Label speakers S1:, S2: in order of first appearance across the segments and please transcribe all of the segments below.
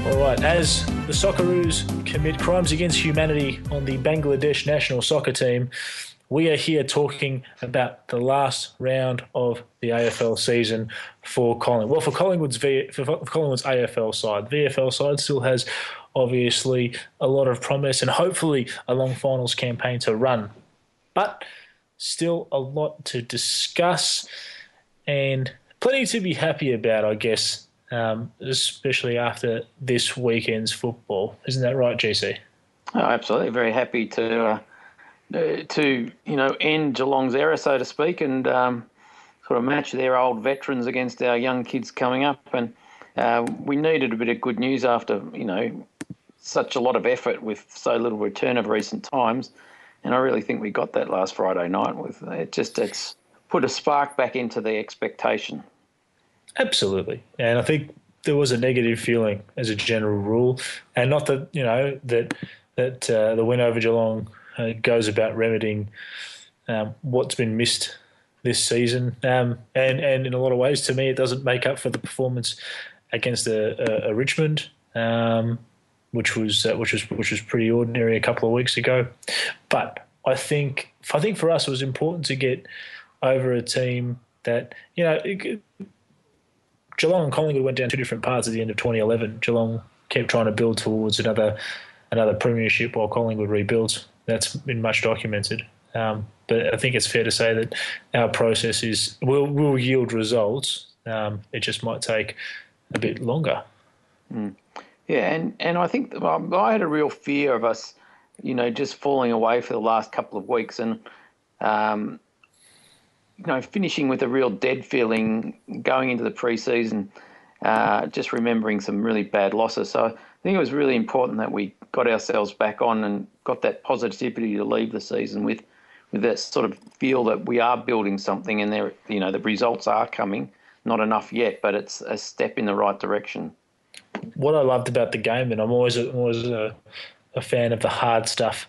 S1: All right, as the Socceroos commit crimes against humanity on the Bangladesh national soccer team, we are here talking about the last round of the AFL season for Collingwood. Well, for Collingwood's AFL side. The VFL side still has obviously a lot of promise and hopefully a long finals campaign to run. But still a lot to discuss and plenty to be happy about, I guess, especially after this weekend's football. Isn't that right, GC?
S2: Oh, absolutely. Very happy to end Geelong's era, so to speak, and sort of match their old veterans against our young kids coming up. And we needed a bit of good news after, such a lot of effort with so little return of recent times. And I really think we got that last Friday night. It's put a spark back into the expectation.
S1: Absolutely. And I think there was a negative feeling as a general rule. And not that, the win over Geelong goes about remedying what's been missed this season. And in a lot of ways, to me, it doesn't make up for the performance against a Richmond, which was pretty ordinary a couple of weeks ago. But I think for us, it was important to get over a team that, Geelong and Collingwood went down two different paths at the end of 2011. Geelong kept trying to build towards another premiership while Collingwood rebuilt. That's been much documented. But I think it's fair to say that our process will yield results. It just might take a bit longer.
S2: Mm. Yeah, and I think I had a real fear of us, just falling away for the last couple of weeks and, finishing with a real dead feeling going into the pre-season, just remembering some really bad losses. So I think it was really important that we got ourselves back on and got that positivity to leave the season with that sort of feel that we are building something and there, the results are coming. Not enough yet, but it's a step in the right direction.
S1: What I loved about the game, and I'm always a fan of the hard stuff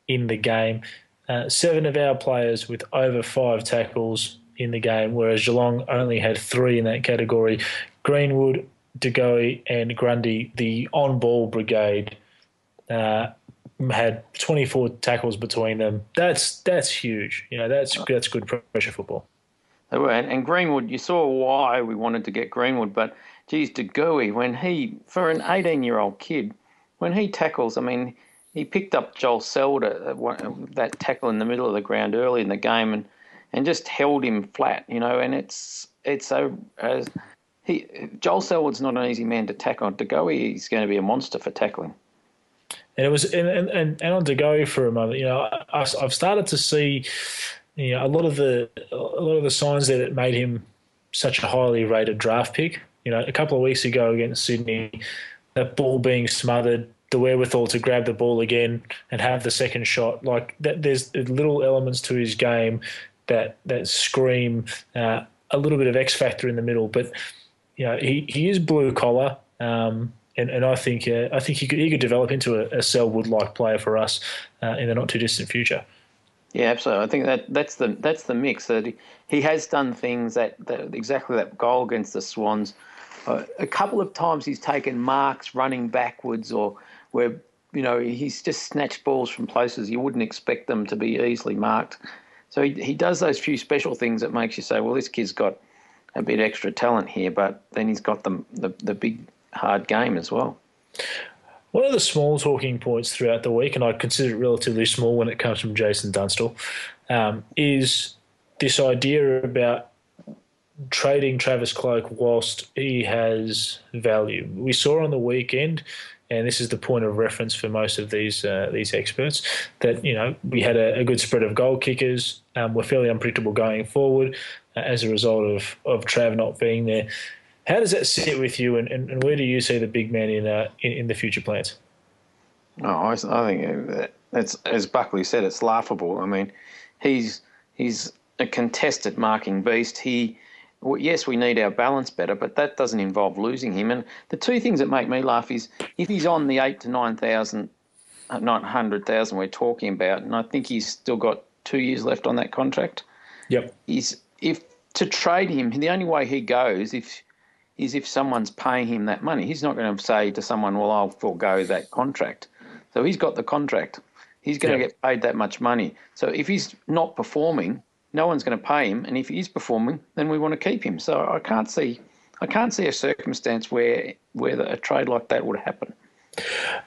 S1: in the game, 7 of our players with over 5 tackles in the game, whereas Geelong only had 3 in that category. Greenwood, De Goey and Grundy, the on-ball brigade, had 24 tackles between them. That's huge. That's good pressure football.
S2: They were, and Greenwood, you saw why we wanted to get Greenwood, but geez, De Goey, for an 18-year-old kid, when he tackles, he picked up Joel Selwood, that tackle in the middle of the ground early in the game and just held him flat, and Joel Selwood's not an easy man to tackle. De Goey is going to be a monster for tackling.
S1: And it was and on De Goey for a moment, I've started to see a lot of the signs there that made him such a highly rated draft pick. A couple of weeks ago against Sydney, that ball being smothered, the wherewithal to grab the ball again and have the second shot, like that. There's little elements to his game that scream a little bit of X factor in the middle. But he is blue collar, and I think he could develop into a Selwood like player for us in the not too distant future.
S2: Yeah, absolutely. I think that's the mix. That he has done things that exactly that goal against the Swans. A couple of times he's taken marks running backwards, or where he's just snatched balls from places you wouldn't expect them to be easily marked. So he does those few special things that makes you say, well, this kid's got a bit extra talent here, but then he's got the big hard game as well.
S1: One of the small talking points throughout the week, and I consider it relatively small when it comes from Jason Dunstall, is this idea about trading Travis Cloke whilst he has value. We saw on the weekend, and this is the point of reference for most of these experts, that we had a good spread of goal kickers. We're fairly unpredictable going forward as a result of Trav not being there. How does that sit with you, and where do you see the big man in the future plans?
S2: No, I think that's, as Buckley said, it's laughable. He's a contested marking beast. Yes, we need our balance better, but that doesn't involve losing him. And the two things that make me laugh is if he's on the 8,000 to 9,000, 900,000 we're talking about, and I think he's still got 2 years left on that contract.
S1: Yep.
S2: If to trade him, the only way he goes if is if someone's paying him that money. He's not going to say to someone, well, I'll forego that contract. So he's got the contract. He's going to get paid that much money. So if he's not performing, no one's going to pay him. And if he is performing, then we want to keep him. So I can't see a circumstance where a trade like that would happen.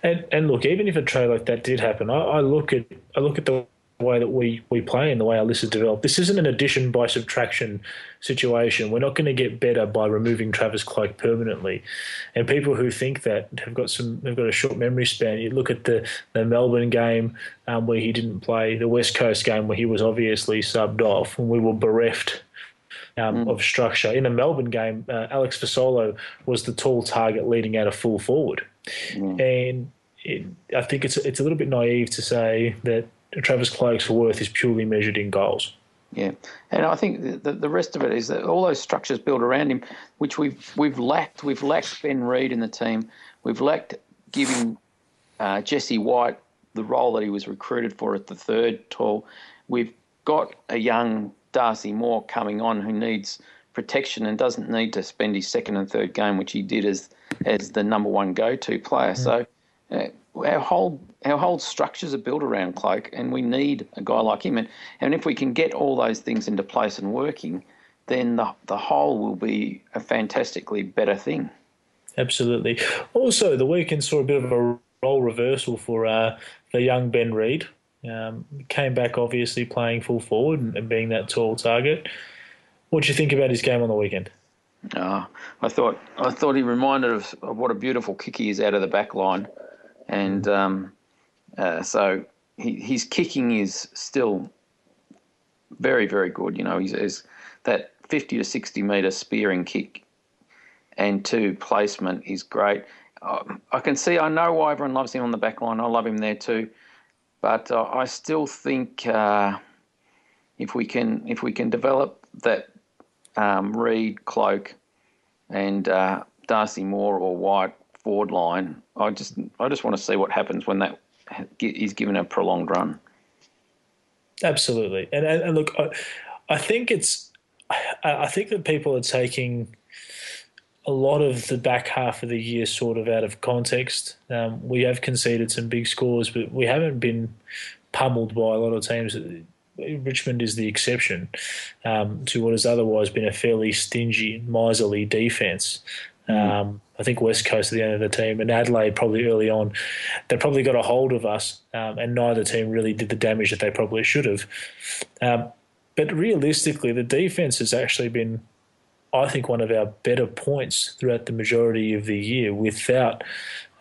S1: And look, even if a trade like that did happen, I look at the way that we play and the way our list is developed. This isn't an addition by subtraction situation. We're not going to get better by removing Travis Cloke permanently. And people who think that have got a short memory span. You look at the Melbourne game where he didn't play, the West Coast game where he was obviously subbed off, and we were bereft of structure. In the Melbourne game, Alex Fasolo was the tall target leading out of full forward. And I think it's a little bit naive to say that Travis Cloke's worth is purely measured in goals.
S2: Yeah, and I think the rest of it is that all those structures built around him, which we've lacked. We've lacked Ben Reid in the team. We've lacked giving Jesse White the role that he was recruited for at the third tall. We've got a young Darcy Moore coming on who needs protection and doesn't need to spend his second and third game, which he did as the number one go-to player. So our whole structures are built around Cloke, and we need a guy like him. And if we can get all those things into place and working, then the whole will be a fantastically better thing.
S1: Absolutely. Also, the weekend saw a bit of a role reversal for young Ben Reid. Came back obviously playing full forward and being that tall target. What do you think about his game on the weekend?
S2: I thought he reminded of what a beautiful kick he is out of the back line. And so his kicking is still very, very good. You know, he's that 50 to 60 metre spearing kick and placement is great. I know why everyone loves him on the back line. I love him there too. But I still think if we can develop that Reid, Cloke and Darcy Moore or White forward line, I just want to see what happens when that is given a prolonged run.
S1: Absolutely, and look, I think that people are taking a lot of the back half of the year sort of out of context. We have conceded some big scores, but we haven't been pummeled by a lot of teams. Richmond is the exception to what has otherwise been a fairly stingy, miserly defence. I think West Coast at the end of the team and Adelaide probably early on, they probably got a hold of us and neither team really did the damage that they probably should have. But realistically, the defence has actually been, I think, one of our better points throughout the majority of the year without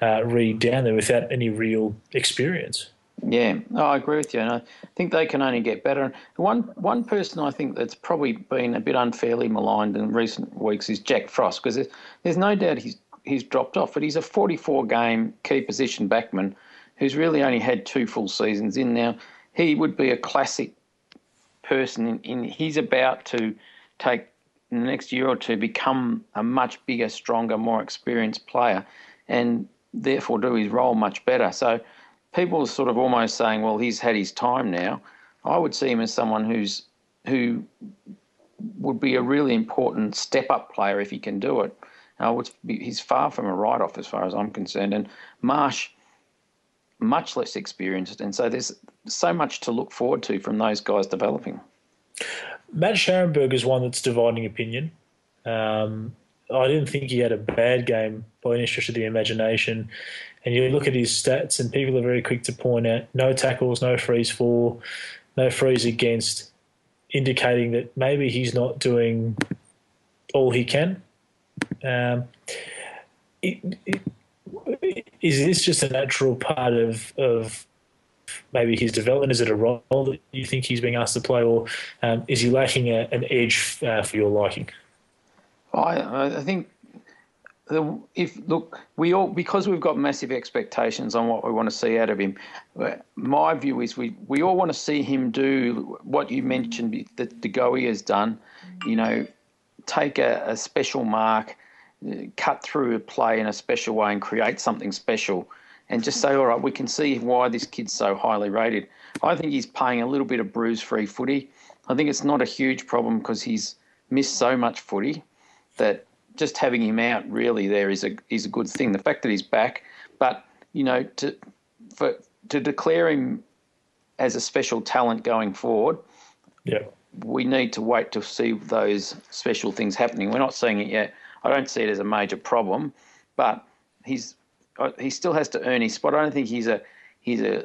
S1: Reid down there, without any real experience.
S2: Yeah, I agree with you, and I think they can only get better. One person I think that's probably been a bit unfairly maligned in recent weeks is Jack Frost, because there's no doubt he's dropped off, but he's a 44-game key position backman who's really only had 2 full seasons in now. He would be a classic person he's about to take in the next year or two, become a much bigger, stronger, more experienced player and therefore do his role much better. So people are sort of almost saying, well, he's had his time now. I would see him as someone who would be a really important step-up player if he can do it. He's far from a write-off as far as I'm concerned. And Marsh, much less experienced. And so there's so much to look forward to from those guys developing.
S1: Matt Scharenberg is one that's dividing opinion. I didn't think he had a bad game by any stretch of the imagination. And you look at his stats and people are very quick to point out no tackles, no frees for, no frees against, indicating that maybe he's not doing all he can. Is this just a natural part of maybe his development? Is it a role that you think he's being asked to play, or is he lacking an edge for your liking?
S2: I think because we've got massive expectations on what we want to see out of him. My view is we all want to see him do what you mentioned that De Goey has done. You know, take a special mark, cut through a play in a special way, and create something special. And just say, all right, we can see why this kid's so highly rated. I think he's playing a little bit of bruise-free footy. I think it's not a huge problem because he's missed so much footy that just having him out really there is a good thing. The fact that he's back, but to declare him as a special talent going forward,
S1: yeah,
S2: we need to wait to see those special things happening. We're not seeing it yet. I don't see it as a major problem, but he still has to earn his spot. I don't think he's a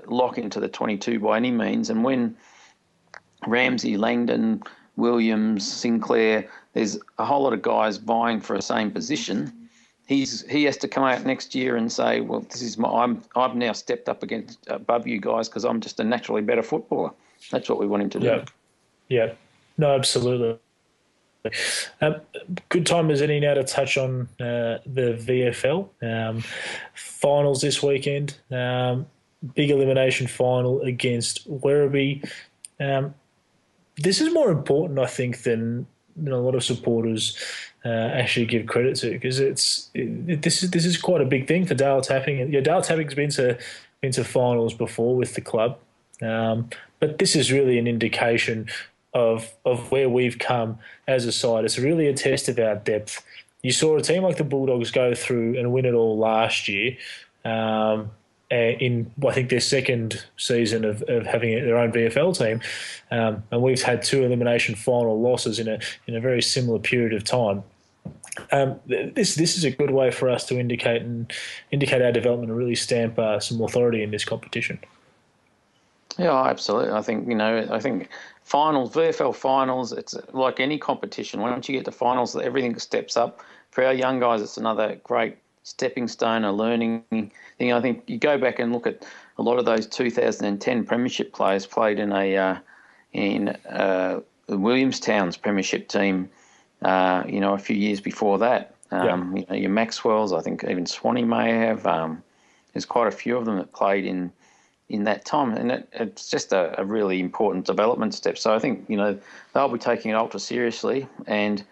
S2: lock into the 22 by any means. And when Ramsey, Langdon, Williams, Sinclair, there's a whole lot of guys vying for the same position. He has to come out next year and say, well, this is I've now stepped up above you guys because I'm just a naturally better footballer. That's what we want him to do.
S1: Yeah, yeah, no, absolutely. Good time as any now to touch on the VFL finals this weekend. Big elimination final against Werribee. This is more important, I think, than a lot of supporters actually give credit to, because this is quite a big thing for Dale Tapping. Yeah, Dale Tapping's been to finals before with the club, but this is really an indication of where we've come as a side. It's really a test of our depth. You saw a team like the Bulldogs go through and win it all last year. In I think their second season of having their own VFL team, and we've had 2 elimination final losses in a very similar period of time. This is a good way for us to indicate our development and really stamp some authority in this competition.
S2: Yeah, absolutely. I think finals, VFL finals, it's like any competition. Once you get to finals, everything steps up. For our young guys, it's another great stepping stone, a learning thing. I think you go back and look at a lot of those 2010 premiership players played in Williamstown's premiership team. A few years before that. Your Maxwells, I think even Swanee may have. There's quite a few of them that played in that time, and it's just a really important development step. So I think they'll be taking it ultra seriously, and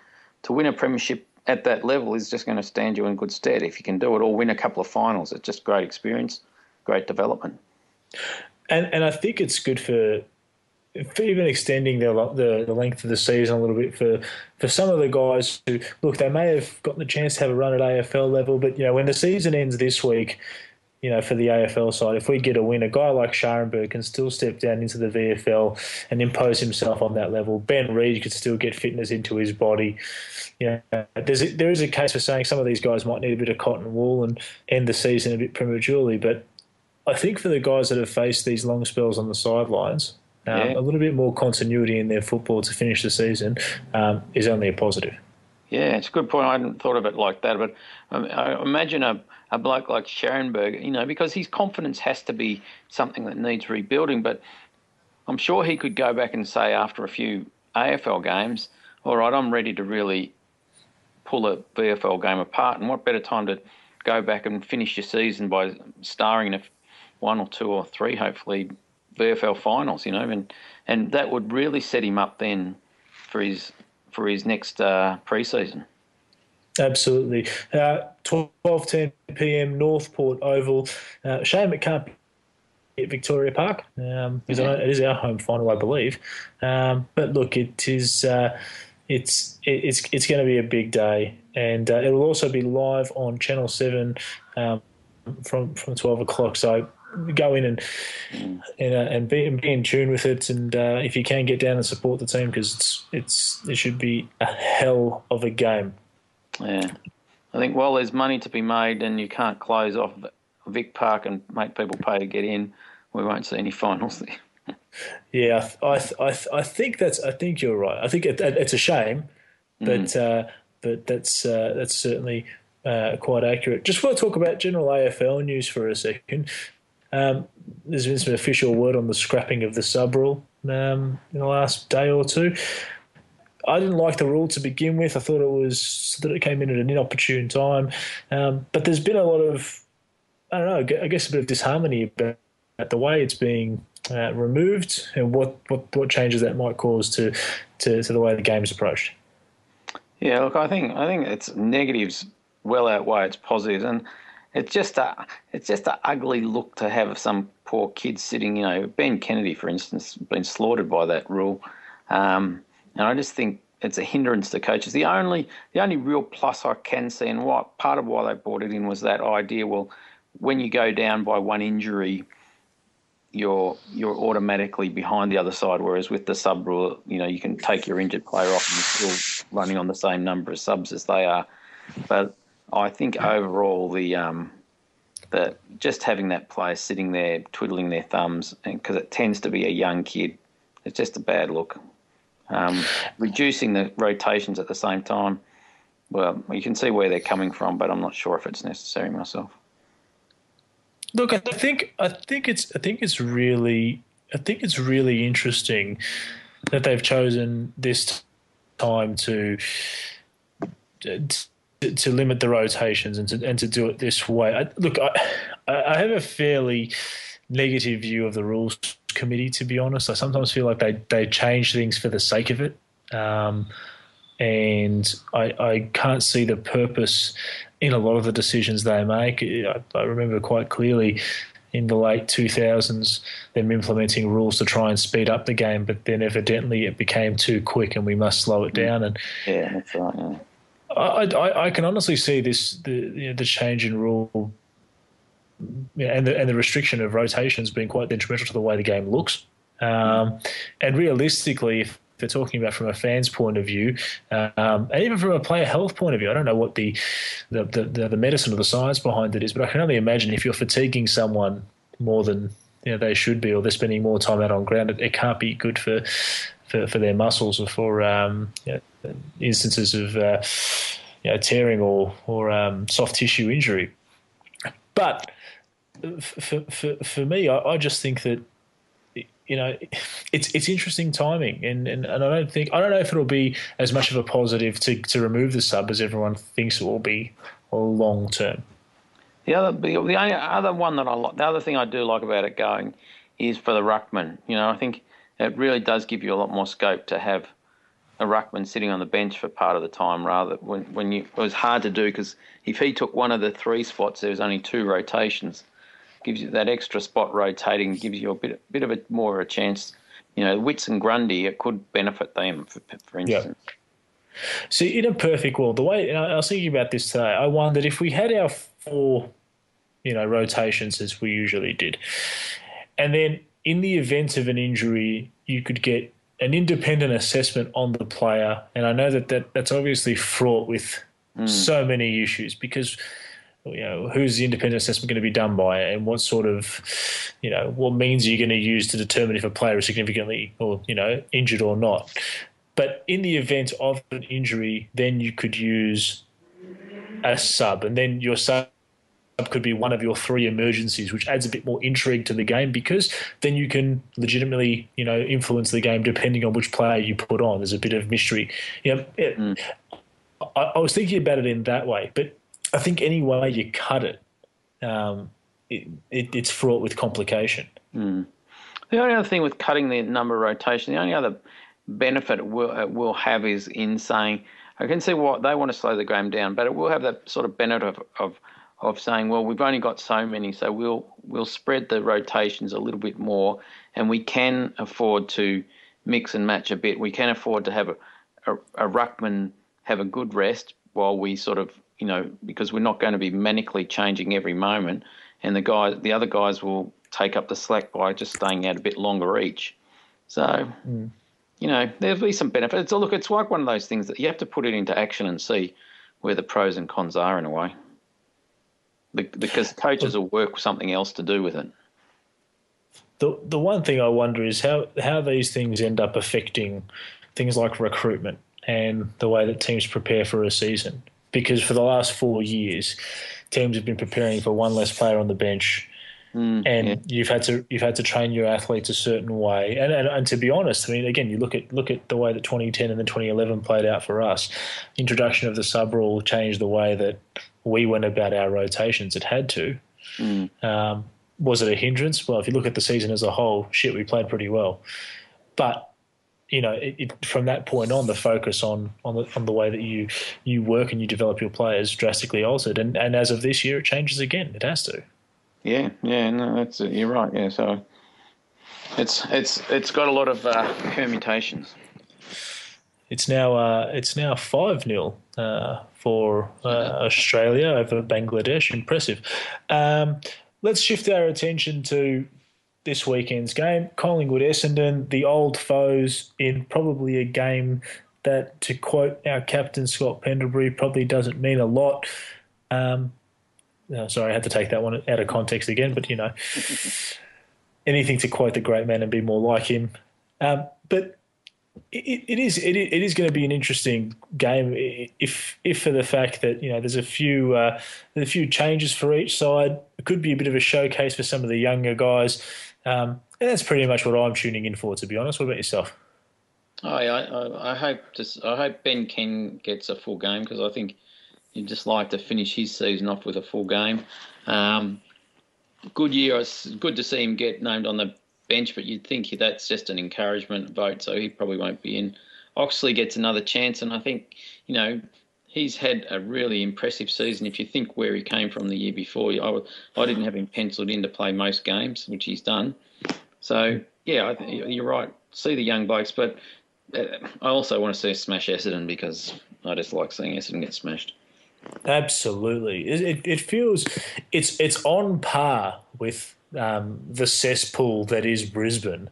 S2: to win a premiership at that level is just going to stand you in good stead if you can do it, or win a couple of finals. It's just great experience, great development.
S1: And I think it's good for even extending the length of the season a little bit for some of the guys who, look, they may have gotten the chance to have a run at AFL level, but when the season ends this week, for the AFL side, if we get a win, a guy like Scharenberg can still step down into the VFL and impose himself on that level. Ben Reid could still get fitness into his body. There is a case for saying some of these guys might need a bit of cotton wool and end the season a bit prematurely, but I think for the guys that have faced these long spells on the sidelines, a little bit more continuity in their football to finish the season is only a positive.
S2: Yeah, it's a good point. I hadn't thought of it like that, but I imagine a bloke like Scharenberg, because his confidence has to be something that needs rebuilding, but I'm sure he could go back and say after a few AFL games, all right, I'm ready to really pull a VFL game apart, and what better time to go back and finish your season by starring in 1 or 2 or 3, hopefully, VFL finals, and that would really set him up then for his next pre-season.
S1: Absolutely. 12:10 p.m. Northport Oval. Shame it can't be at Victoria Park because it is our home final, I believe. But look, it's going to be a big day, and it will also be live on Channel 7 from 12 o'clock. So go in and be in tune with it, and if you can, get down and support the team, because it should be a hell of a game.
S2: Yeah, I think while there's money to be made and you can't close off Vic Park and make people pay to get in, we won't see any finals there.
S1: Yeah, I think you're right. I think it's a shame, but that's certainly quite accurate. Just want to talk about general AFL news for a second. There's been some official word on the scrapping of the sub rule in the last day or two. I didn't like the rule to begin with. I thought it came in at an inopportune time. But there's been a lot of, I don't know, I guess a bit of disharmony about the way it's being removed and what changes that might cause to the way the game's approached.
S2: Yeah, look, I think its negatives well outweigh its positives, and it's just an ugly look to have some poor kids sitting. Ben Kennedy, for instance, been slaughtered by that rule. And I just think it's a hindrance to coaches. The only real plus I can see, and what part of why they brought it in was that idea. Well, when you go down by one injury, you're automatically behind the other side. Whereas with the sub rule, you can take your injured player off and you're still running on the same number of subs as they are. But I think overall the just having that player sitting there twiddling their thumbs, because it tends to be a young kid, it's just a bad look. Reducing the rotations at the same time, well, you can see where they're coming from, but I'm not sure if it's necessary myself.
S1: Look, I think it's really interesting that they've chosen this time to limit the rotations and to do it this way. I have a fairly negative view of the rules committee, to be honest. I sometimes feel like they change things for the sake of it, and I can't see the purpose in a lot of the decisions they make. I remember quite clearly in the late 2000s them implementing rules to try and speed up the game, but then evidently it became too quick and we must slow it down. And
S2: yeah, that's right.
S1: Yeah. I can honestly see the change in rule and the restriction of rotations being quite detrimental to the way the game looks. And realistically, if they're talking about from a fan's point of view, and even from a player health point of view, I don't know what the medicine or the science behind it is, but I can only imagine if you're fatiguing someone more than they should be, or they're spending more time out on ground, it can't be good for their muscles or for instances of tearing or soft tissue injury. But for me, I just think that it's interesting timing, and I don't know if it'll be as much of a positive to remove the sub as everyone thinks it will be long term.
S2: The other one that I like, the other thing I do like about it going is for the ruckman. I think it really does give you a lot more scope to have a ruckman sitting on the bench for part of the time, rather when it was hard to do, because if he took one of the 3 spots, there was only 2 rotations. Gives you that extra spot rotating, gives you a bit of a more of a chance. Witts and Grundy, it could benefit them, for instance.
S1: Yeah. See, in a perfect world, the way I was thinking about this today, I wondered if we had our 4, rotations as we usually did, and then in the event of an injury, you could get an independent assessment on the player. And I know that's obviously fraught with so many issues, because who's the independent assessment going to be done by, and what sort of, what means are you going to use to determine if a player is significantly or, injured or not. But in the event of an injury, then you could use a sub, and then your sub could be one of your 3 emergencies, which adds a bit more intrigue to the game, because then you can legitimately, influence the game depending on which player you put on. There's a bit of mystery. I was thinking about it in that way, but I think any way you cut it, it's fraught with complication.
S2: The only other thing with cutting the number of rotation, the only other benefit it will have is in saying, I can see what they want to slow the game down, but it will have that sort of benefit of saying, well, we've only got so many, so we'll spread the rotations a little bit more, and we can afford to mix and match a bit. We can afford to have a ruckman have a good rest while we sort of, because we're not going to be manically changing every moment, and the other guys will take up the slack by just staying out a bit longer each. So, there'll be some benefit. It's like one of those things that you have to put it into action and see where the pros and cons are in a way, because coaches will work something else to do with it.
S1: The one thing I wonder is how these things end up affecting things like recruitment and the way that teams prepare for a season. Because for the last 4 years, teams have been preparing for one less player on the bench, and you've had to train your athletes a certain way. And to be honest, I mean, again, you look at the way that 2010 and then 2011 played out for us. Introduction of the sub rule changed the way that we went about our rotations. It had to. Was it a hindrance? Well, if you look at the season as a whole, we played pretty well. But from that point on, the focus on the way that you work and you develop your players drastically altered, and as of this year, it changes again. It has to.
S2: Yeah, no, that's it. You're right. Yeah, so it's got a lot of permutations.
S1: It's now 5-0 for Australia over Bangladesh. Impressive. Let's shift our attention to this weekend's game. Collingwood Essendon, the old foes in probably a game that, to quote our captain Scott Pendlebury, probably doesn't mean a lot. No, sorry, I had to take that one out of context again, but anything to quote the great man and be more like him. But it is going to be an interesting game if for the fact that there's a few changes for each side. It could be a bit of a showcase for some of the younger guys, and that's pretty much what I'm tuning in for. To be honest, what about yourself?
S3: I hope Ben Ken gets a full game, because I think he'd just like to finish his season off with a full game. Good year. It's good to see him get named on the bench, but you'd think that's just an encouragement vote, so he probably won't be in. Oxley gets another chance, and I think, he's had a really impressive season. If you think where he came from the year before, I didn't have him penciled in to play most games, which he's done. So, yeah, you're right. See the young blokes, but I also want to see us smash Essendon, because I just like seeing Essendon get smashed.
S1: Absolutely. It feels it's on par with the cesspool that is Brisbane,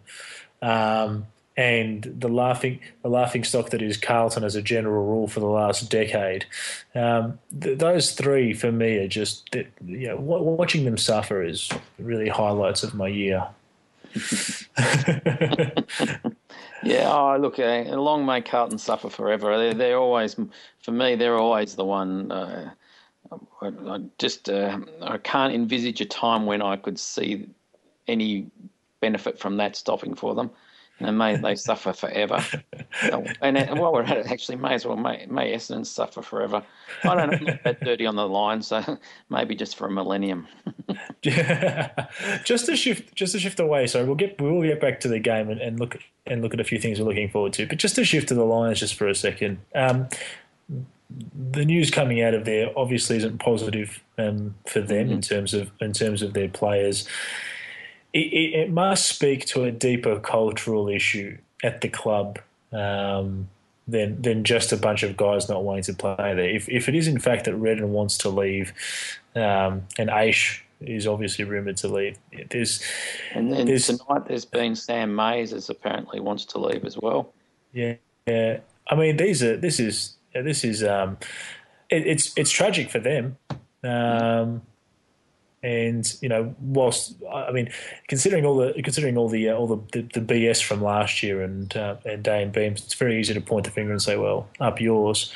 S1: and the laughing stock that is Carlton as a general rule for the last decade. Those three for me are just watching them suffer is really highlights of my year.
S3: Yeah, look, long may Carlton suffer forever. They're always, for me, they're always the one. I can't envisage a time when I could see any benefit from that stopping for them. May they suffer forever. And while we're at it, actually, may Essendon suffer forever. I don't know, I'm not that dirty on the line, so maybe just for a millennium.
S1: Just to shift away. So we will get back to the game and look at a few things we're looking forward to. But just to shift to the Lions just for a second. The news coming out of there obviously isn't positive for them in terms of their players. It must speak to a deeper cultural issue at the club than just a bunch of guys not wanting to play there. If it is in fact that Redden wants to leave, and Aish is obviously rumoured to leave,
S3: tonight there's been Sam Mayes as apparently wants to leave as well.
S1: Yeah. I mean, it's tragic for them. And whilst considering all the BS from last year and Dane Beams, it's very easy to point the finger and say, well, up yours.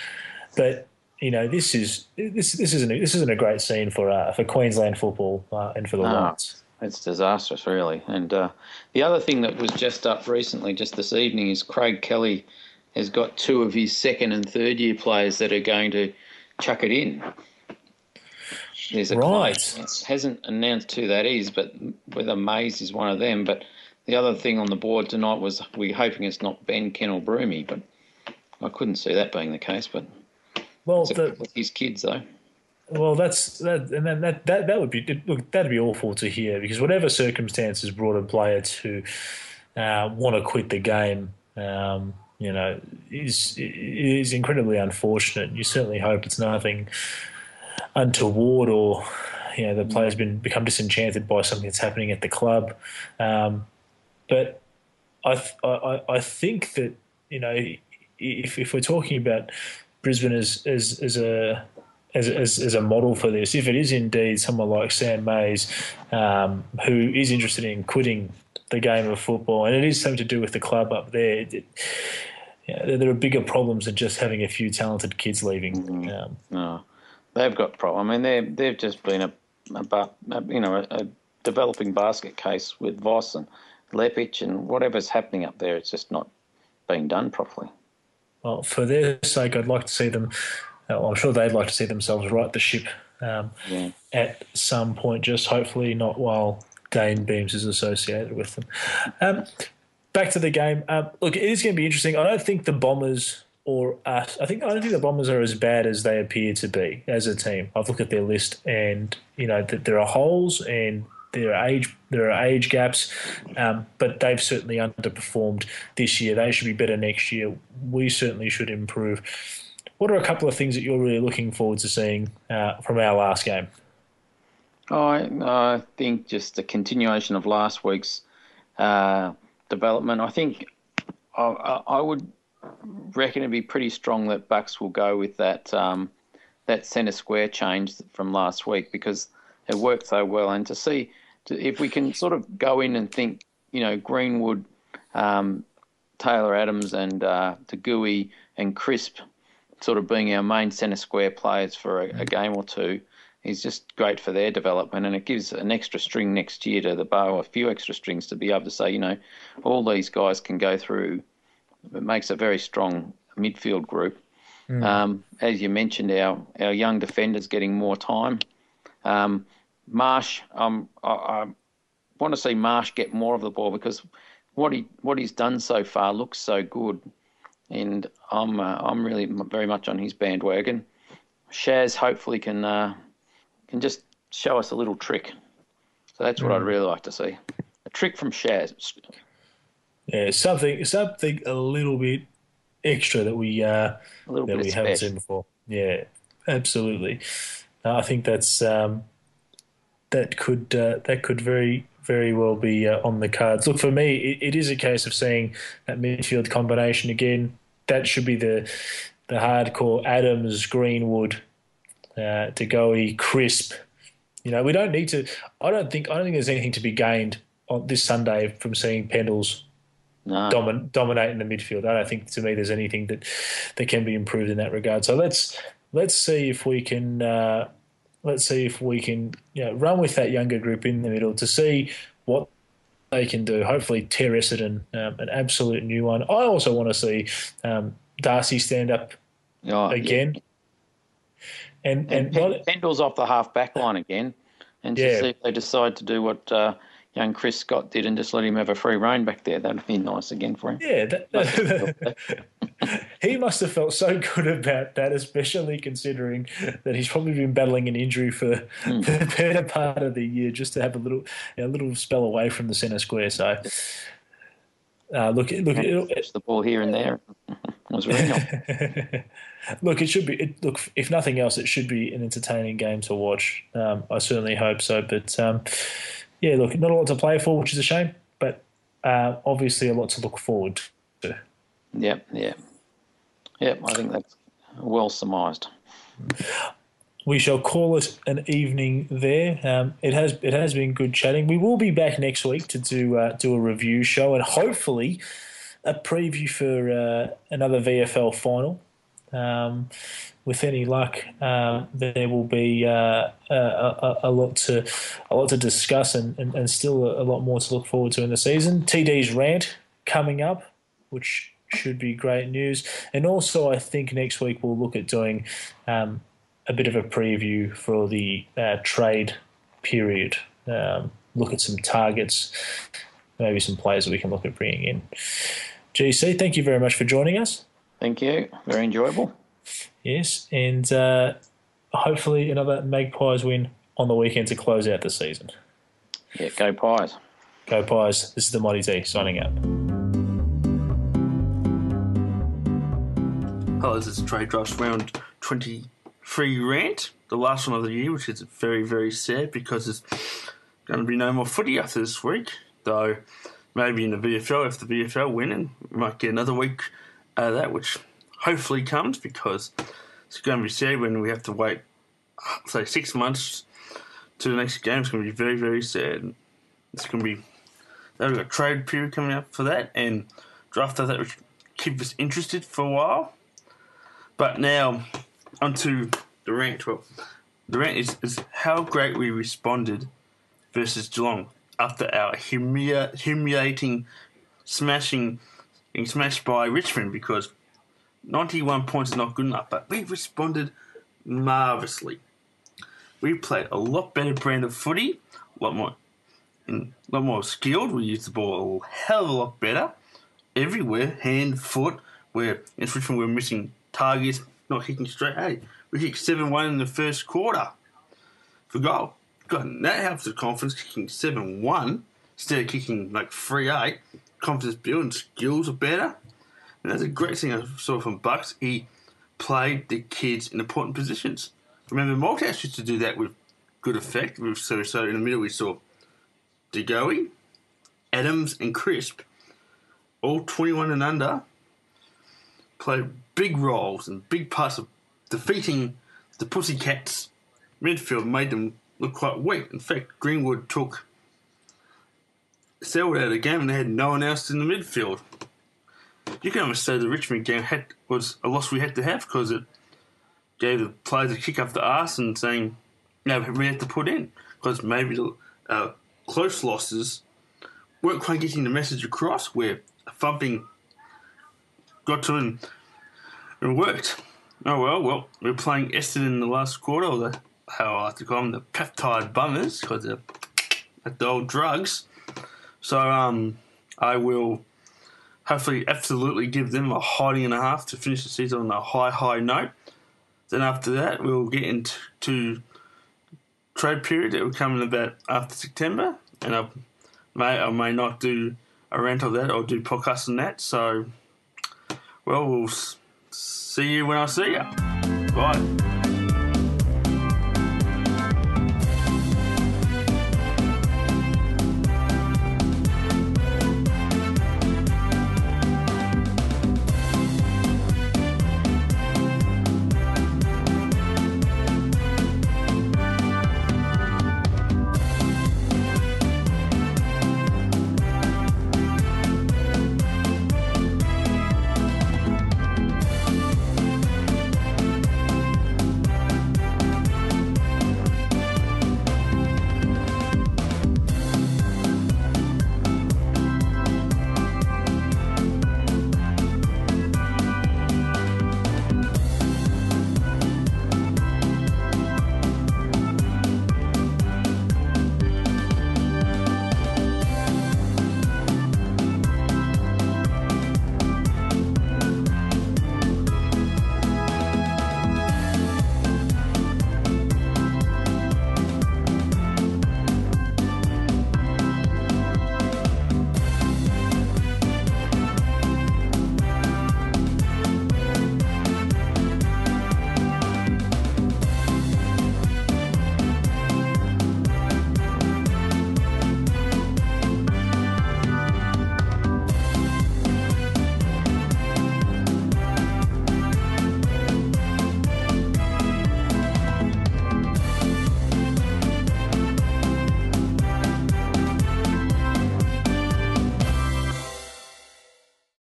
S1: But this isn't a great scene for Queensland football and for the Lions.
S3: It's disastrous, really. And the other thing that was just up recently, just this evening, is Craig Kelly has got two of his second and third year players that are going to chuck it in. There's a client. Hasn't announced who that is, but whether Mays is one of them. But the other thing on the board tonight was we're hoping it's not Ben, Ken or Broomy, but I couldn't see that being the case. But with his kids though.
S1: Well, that would be that'd be awful to hear, because whatever circumstances brought a player to want to quit the game, is incredibly unfortunate. You certainly hope it's nothing untoward, or the player's become disenchanted by something that's happening at the club. But I think that if we're talking about Brisbane as a model for this, if it is indeed someone like Sam Mayes who is interested in quitting the game of football, and it is something to do with the club up there. There are bigger problems than just having a few talented kids leaving.
S3: No. They've got problems. I mean, they've just been a developing basket case with Voss and Lepic, and whatever's happening up there, it's just not being done properly.
S1: Well, for their sake, I'd like to see them. I'm sure they'd like to see themselves right the ship at some point. Just hopefully not while Dane Beams is associated with them. Back to the game. Look, it is going to be interesting. I don't think the Bombers or us. I don't think the Bombers are as bad as they appear to be as a team. I've looked at their list, and that there are holes, and there are age gaps, but they've certainly underperformed this year. They should be better next year. We certainly should improve. What are a couple of things that you're really looking forward to seeing from our last game?
S3: I think just the continuation of last week's development. I think I would reckon it'd be pretty strong that Bucks will go with that that centre square change from last week, because it worked so well. And to see if we can sort of go in and think, Greenwood, Taylor Adams, and Tegui and Crisp sort of being our main centre square players for a game or two is just great for their development, and it gives an extra string next year to the bow, a few extra strings to be able to say, all these guys can go through. It makes a very strong midfield group. As you mentioned, our young defenders getting more time. Marsh, I want to see Marsh get more of the ball, because what he's done so far looks so good, and I'm really very much on his bandwagon. Shaz hopefully can just show us a little trick. So that's what I'd really like to see. A trick from Shaz.
S1: Yeah, something a little bit extra that we haven't seen before. Yeah, absolutely. I think that's that could very, very well be on the cards. Look, for me, it is a case of seeing that midfield combination again. That should be the hardcore Adams, Greenwood, Tegui, Crisp. We don't need to. I don't think there's anything to be gained on this Sunday from seeing Pendles dominating the midfield. I don't think, to me, there's anything that can be improved in that regard. So let's see if we can run with that younger group in the middle to see what they can do. Hopefully, tear Essendon an absolute new one. I also want to see Darcy stand up again.
S3: Yeah. And Pendle's off the half back line again, and to see if they decide to do what young Chris Scott did and just let him have a free rein back there. That'd be nice again for him.
S1: Yeah, he must have felt so good about that, especially considering that he's probably been battling an injury for the better part of the year, just to have a little spell away from the centre square. So, look,
S3: the ball here and there. It was really nice.
S1: Look, it should be. If nothing else, it should be an entertaining game to watch. I certainly hope so. But look, not a lot to play for, which is a shame. But obviously, a lot to look forward to.
S3: Yep. I think that's well surmised.
S1: We shall call it an evening there. It has been good chatting. We will be back next week to do a review show and hopefully a preview for another VFL final. With any luck, there will be a lot to discuss and still a lot more to look forward to in the season. TD's rant coming up, which should be great news. And also, I think next week we'll look at doing a bit of a preview for the trade period. Look at some targets, maybe some players that we can look at bringing in. GC, thank you very much for joining us.
S3: Thank you. Very enjoyable.
S1: Yes, and hopefully another Magpies win on the weekend to close out the season.
S3: Yeah, go Pies.
S1: Go Pies. This is the Mighty T signing out.
S4: Hello, this is Trade Drafts Round 23 rant, the last one of the year, which is very, very sad because there's going to be no more footy after this week, though maybe in the VFL, if the VFL win, and we might get another week out of that, which hopefully comes, because it's going to be sad when we have to wait, say, 6 months to the next game. It's going to be very, very sad. It's going to be... We've got a trade period coming up for that, and draft of that, which keep us interested for a while. But now, onto the rant. Well, the rant is how great we responded versus Geelong after our humiliating being smashed by Richmond, because 91 points is not good enough, but we responded marvellously. We played a lot better brand of footy, a lot more skilled. We used the ball a hell of a lot better everywhere, hand, foot. Where in Richmond we're missing targets, not hitting straight. Hey, we hit 7-1 in the first quarter for goal. God, that helps the confidence, kicking 7-1 instead of kicking like 3-8. Confidence building, skills are better. And that's a great thing I saw from Bucks. He played the kids in important positions. Remember, Malthouse used to do that with good effect. So in the middle we saw DeGoey, Adams and Crisp, all 21 and under, played big roles and big parts of defeating the Pussycats. Midfield made them look quite weak. In fact, Greenwood took Selwood out of the game and they had no one else in the midfield. You can almost say the Richmond game was a loss we had to have because it gave the players a kick up the arse and saying, no, we had to put in. Because maybe the close losses weren't quite getting the message across where a thumping got to them and worked. Oh, well, we're playing Essendon in the last quarter, or how I like to call them, the peptide bummers, because they're at the old drugs. So I will hopefully absolutely give them a hiding and a half to finish the season on a high note. Then after that, we'll get into trade period that will come in about after September, and I may not do a rant of that or do podcasts on that. So, well, we'll see you when I see you. Bye.